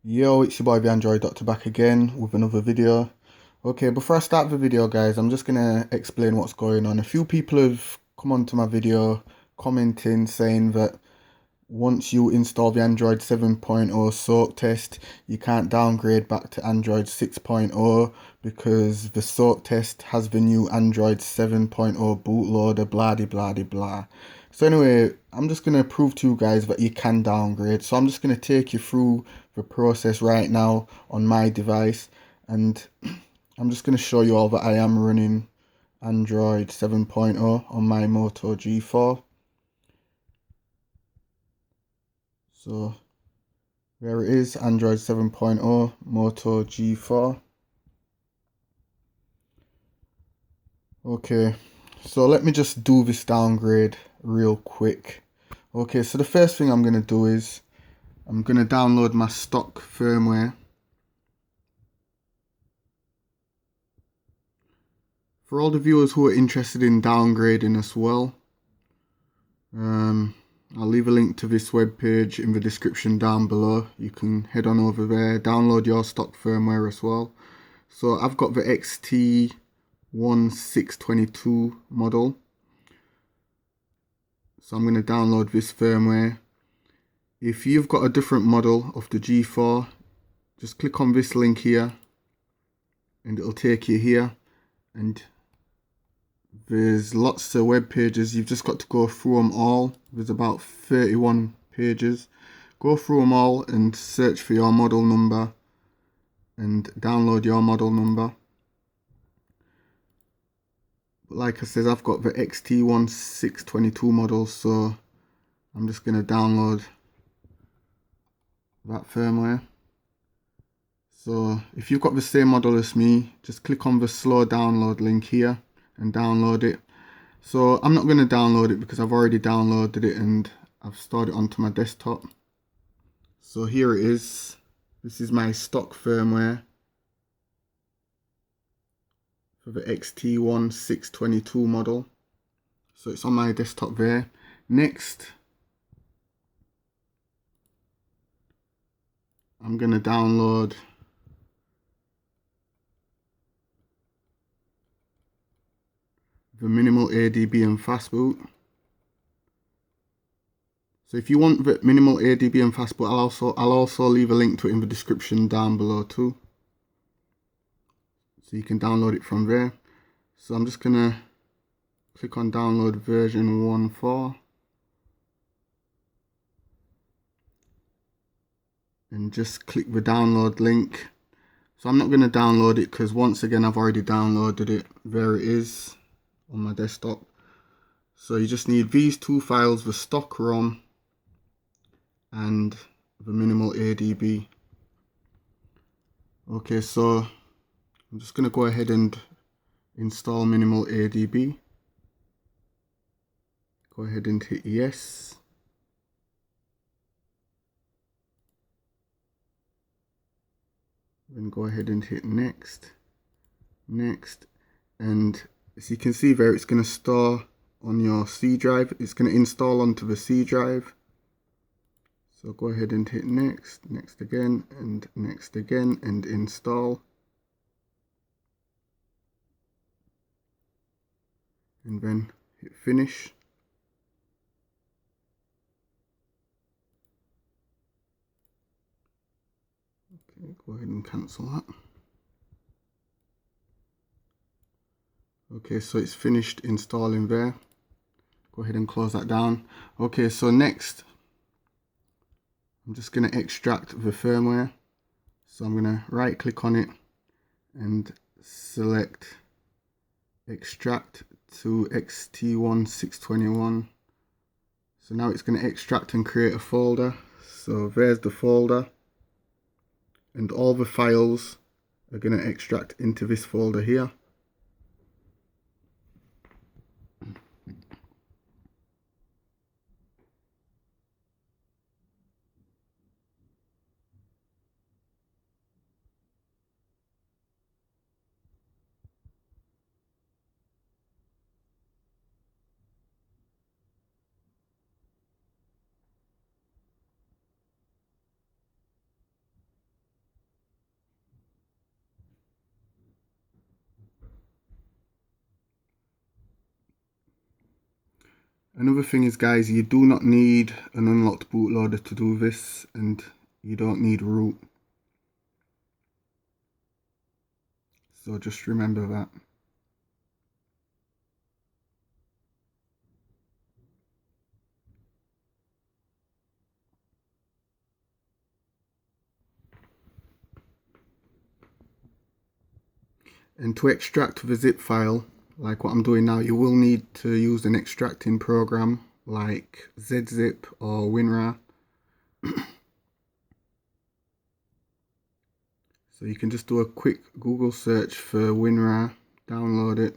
Yo, it's your boy the Android Doctor back again with another video. Okay, before I start the video guys, I'm just gonna explain what's going on. A few people have come onto my video commenting saying that once you install the Android 7.0 soak test, you can't downgrade back to Android 6.0 because the soak test has the new Android 7.0 bootloader, blah de blah de blah. So anyway, I'm just going to prove to you guys that you can downgrade. So I'm just going to take you through the process right now on my device, and I'm just going to show you all that I am running Android 7.0 on my Moto G4. So there it is, Android 7.0 Moto G4. Okay, so let me just do this downgrade real quick. Okay, so the first thing I'm going to do is I'm going to download my stock firmware. For all the viewers who are interested in downgrading as well, I'll leave a link to this webpage in the description down below. You can head on over there, download your stock firmware as well. So I've got the XT1622 model. So I'm going to download this firmware. If you've got a different model of the G4, just click on this link here and it'll take you here, and there's lots of web pages. You've just got to go through them all. There's about 31 pages. Go through them all and search for your model number and download your model number. But like I said, I've got the XT1622 model, so I'm just going to download that firmware. So if you've got the same model as me, just click on the slow download link here and download it. So I'm not going to download it because I've already downloaded it and I've stored it onto my desktop. So here it is. This is my stock firmware for the XT1622 model. So it's on my desktop there. Next, I'm going to download the Minimal Adb and Fastboot. So if you want the Minimal Adb and Fastboot, I'll also leave a link to it in the description down below too. So you can download it from there. So I'm just gonna click on download version 1.4 and just click the download link. So I'm not gonna download it because once again I've already downloaded it. There it is on my desktop. So you just need these two files, the stock ROM and the Minimal Adb. Okay, so I'm just going to go ahead and install Minimal Adb. Go ahead and hit yes. Then go ahead and hit next. Next. And as you can see there, it's going to store on your C drive. It's going to install onto the C drive. So go ahead and hit next, next again, and next again, and install. And then hit finish. Okay, go ahead and cancel that. Okay, so it's finished installing there. Go ahead and close that down. Okay, so next, I'm just going to extract the firmware. So I'm going to right click on it and select extract to XT1621. So now it's going to extract and create a folder. So there's the folder, and all the files are going to extract into this folder here. Another thing is, guys, you do not need an unlocked bootloader to do this, and you don't need root. So just remember that. And to extract the zip file, like what I'm doing now, you will need to use an extracting program like ZZip or WinRAR. So you can just do a quick Google search for WinRAR, download it,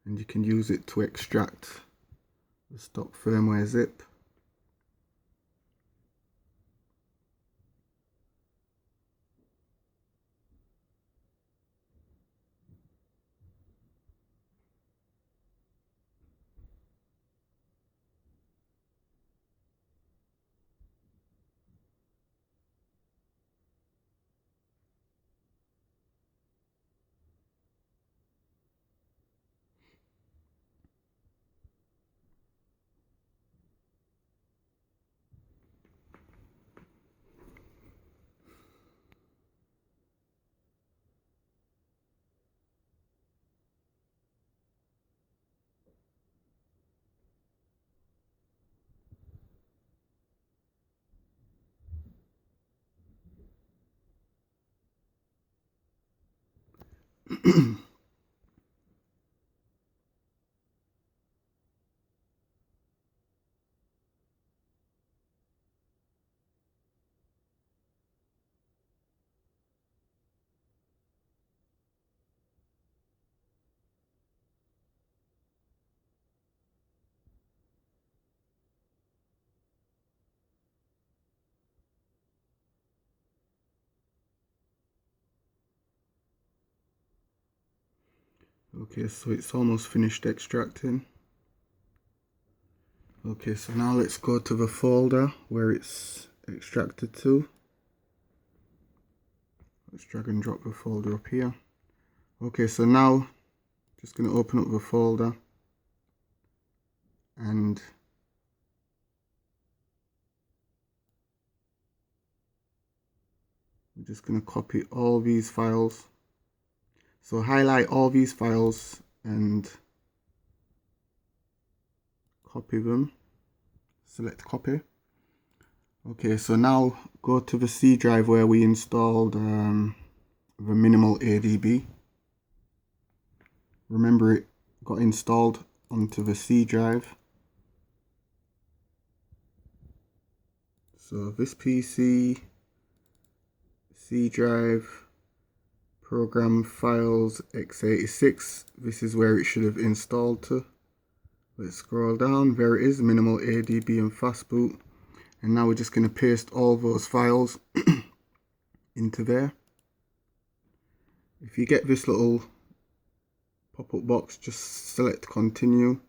and you can use it to extract the stock firmware zip. Okay, so it's almost finished extracting. Okay, so now let's go to the folder where it's extracted to. Let's drag and drop the folder up here. Okay, so now just going to open up the folder and we're just going to copy all these files. So highlight all these files and copy them. Select copy. Okay, so now go to the C drive where we installed the Minimal Adb. Remember, it got installed onto the C drive. So this PC, C drive, program files x86, this is where it should have installed to. Let's scroll down, there it is, Minimal Adb and Fastboot. And now we're just going to paste all those files into there. If you get this little pop-up box, just select continue.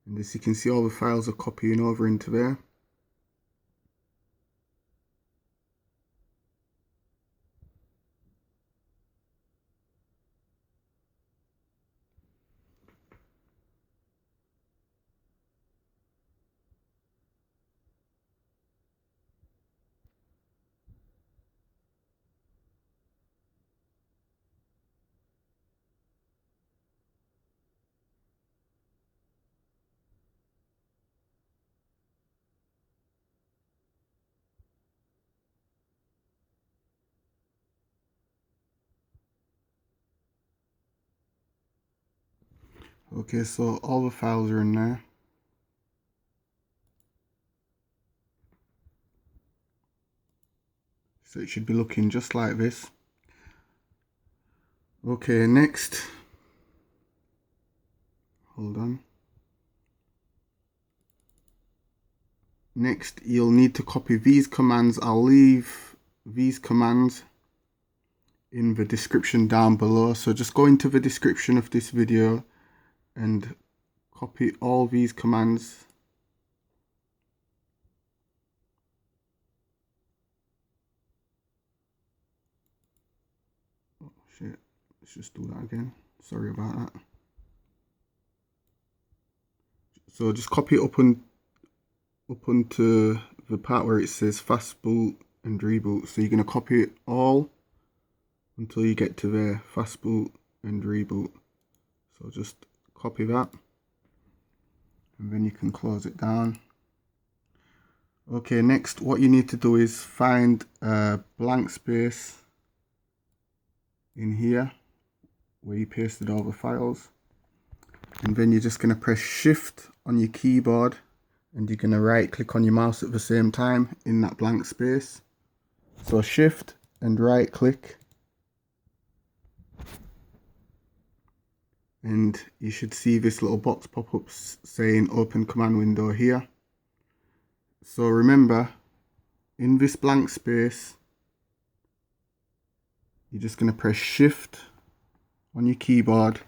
And as you can see, all the files are copying over into there. Okay, so all the files are in there. So it should be looking just like this. Okay, next, hold on. Next, you'll need to copy these commands. I'll leave these commands in the description down below. So just go into the description of this video and copy all these commands. Oh shit, let's just do that again. Sorry about that. So just copy it up onto the part where it says Fastboot and reboot. So you're going to copy it all until you get to there, Fastboot and reboot. So just copy that, and then you can close it down. Okay, next what you need to do is find a blank space in here where you pasted all the files, and then you're just going to press shift on your keyboard and you're going to right click on your mouse at the same time in that blank space. So shift and right click, and you should see this little box pop up saying open command window here. So remember, in this blank space you're just going to press shift on your keyboard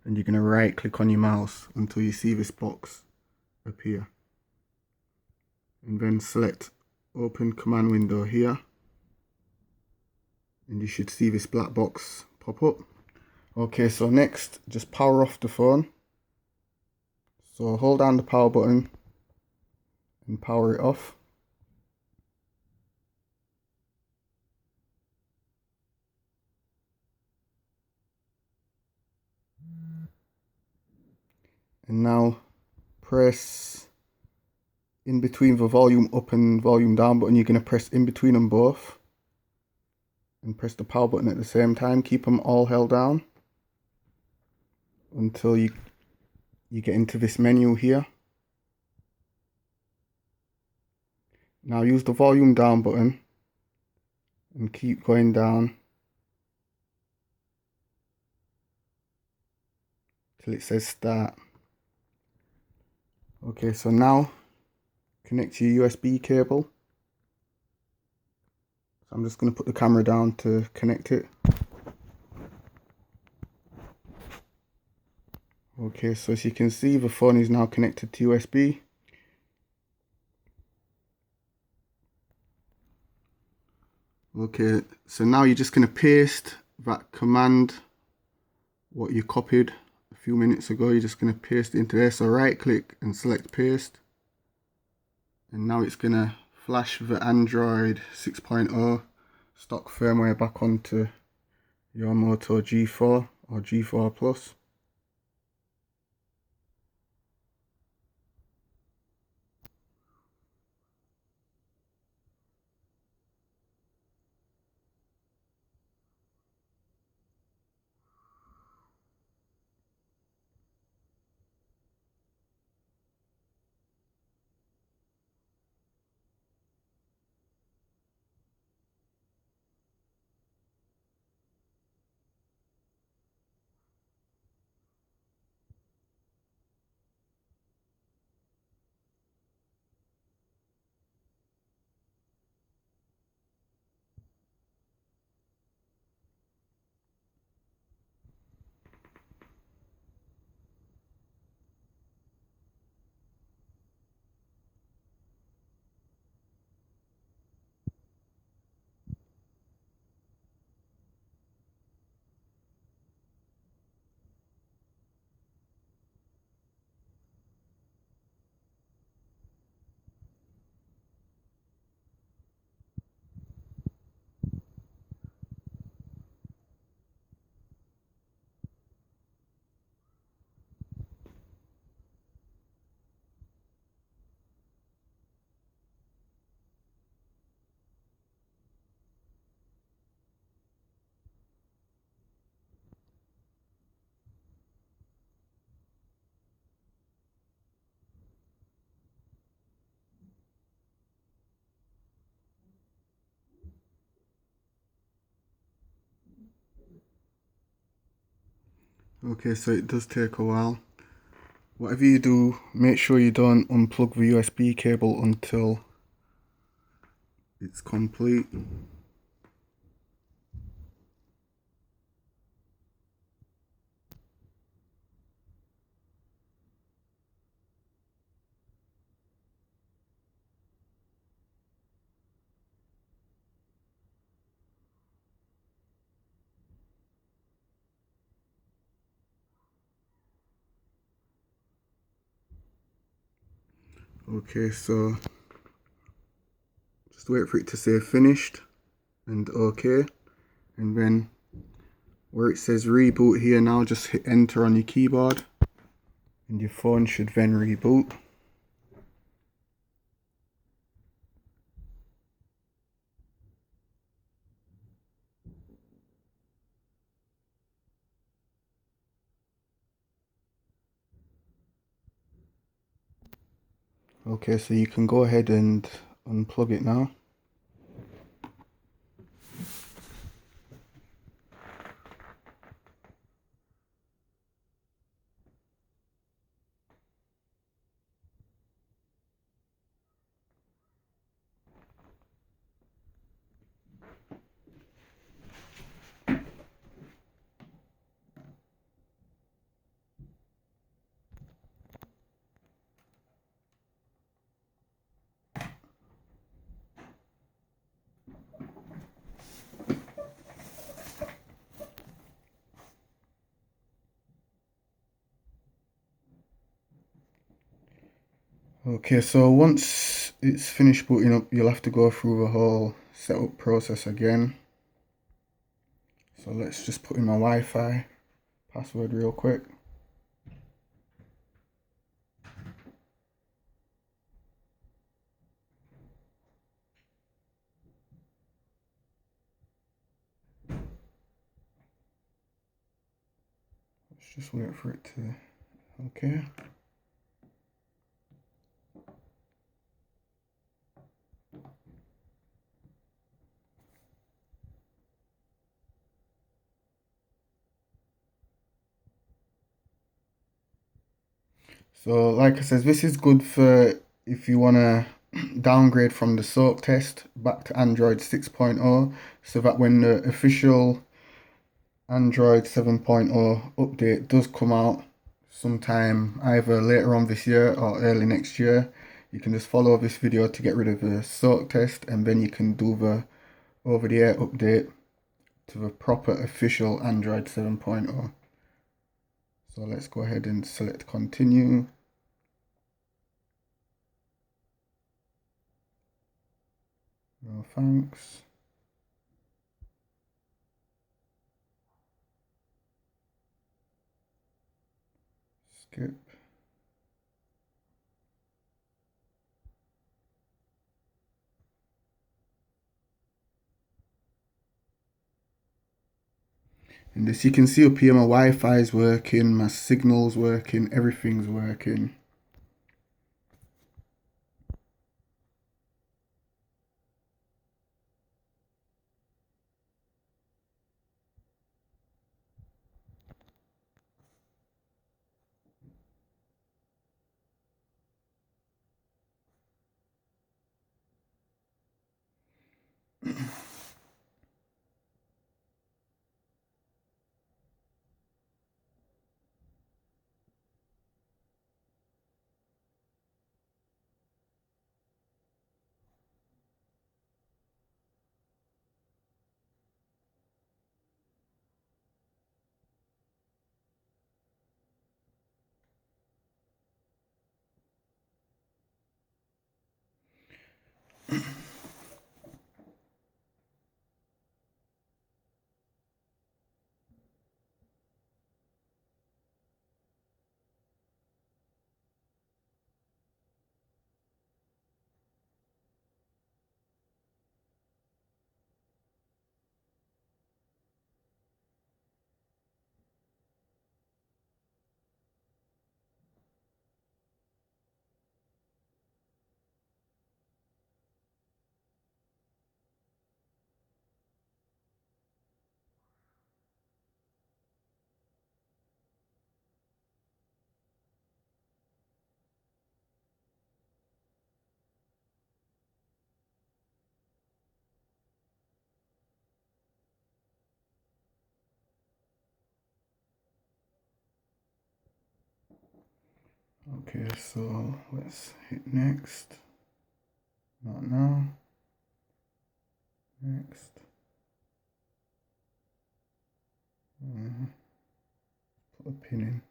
and you're going to right click on your mouse until you see this box appear, and then select open command window here, and you should see this black box pop up. Okay, so next just power off the phone. So hold down the power button and power it off. And now press in between the volume up and volume down button. You're going to press in between them both and press the power button at the same time. Keep them all held down until you get into this menu here. Now use the volume down button and keep going down till it says start. Okay, so now connect your USB cable. So I'm just going to put the camera down to connect it. Okay, so as you can see, the phone is now connected to USB. Okay, so now you're just going to paste that command, what you copied a few minutes ago. You're just going to paste it into there. So right click and select paste. And now it's going to flash the Android 6.0 stock firmware back onto your Moto G4 or G4 Plus. Okay, so it does take a while. Whatever you do, make sure you don't unplug the USB cable until it's complete. Okay, so just wait for it to say finished and okay, and then where it says reboot here now, just hit enter on your keyboard and your phone should then reboot. Okay, so you can go ahead and unplug it now. Okay, so once it's finished booting up, you'll have to go through the whole setup process again. So let's just put in my Wi-Fi password real quick. Let's just wait for it to, okay. So like I said, this is good for if you want to downgrade from the soak test back to Android 6.0, so that when the official Android 7.0 update does come out sometime either later on this year or early next year, you can just follow this video to get rid of the soak test, and then you can do the over-the-air update to the proper official Android 7.0. So let's go ahead and select continue. No thanks. Skip. And as you can see up here, my Wi-Fi is working, my signal's working, everything's working. Okay, so let's hit next. Not now. Next. Put a pin in.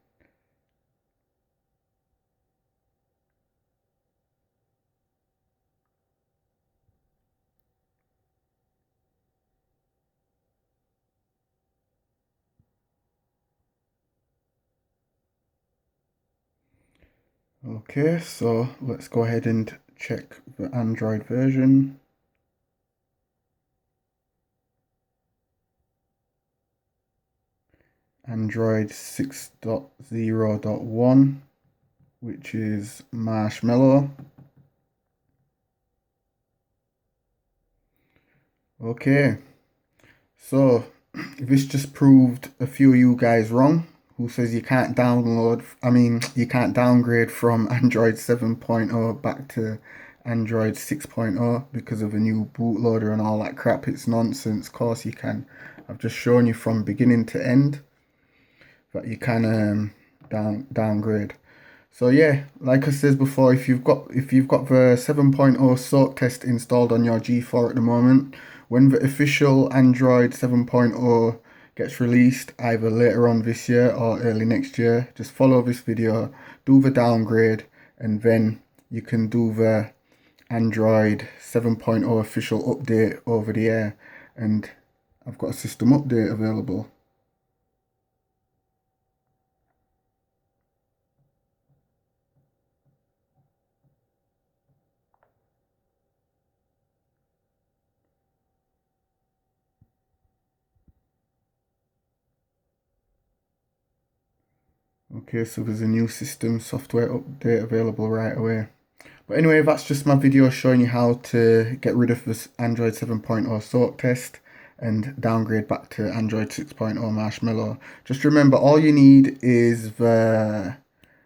Okay, so let's go ahead and check the Android version. Android 6.0.1, which is Marshmallow. Okay, so this just proved a few of you guys wrong who says you can't you can't downgrade from Android 7.0 back to Android 6.0 because of a new bootloader and all that crap. It's nonsense. Of course you can. I've just shown you from beginning to end that you can downgrade. So yeah, like I said before, if you've got the 7.0 soak test installed on your G4 at the moment, when the official Android 7.0 gets released either later on this year or early next year, just follow this video, do the downgrade, and then you can do the Android 7.0 official update over the air. And I've got a system update available. Okay, so there's a new system software update available right away. But anyway, that's just my video showing you how to get rid of this Android 7.0 soak test and downgrade back to Android 6.0 Marshmallow. Just remember, all you need is the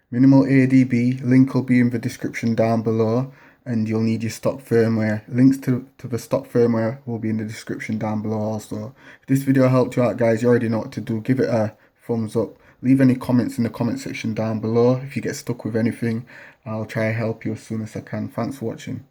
Minimal Adb. Link will be in the description down below, and you'll need your stock firmware. Links to the stock firmware will be in the description down below also. If this video helped you out, guys, you already know what to do. Give it a thumbs up. Leave any comments in the comment section down below. If you get stuck with anything, I'll try to help you as soon as I can. Thanks for watching.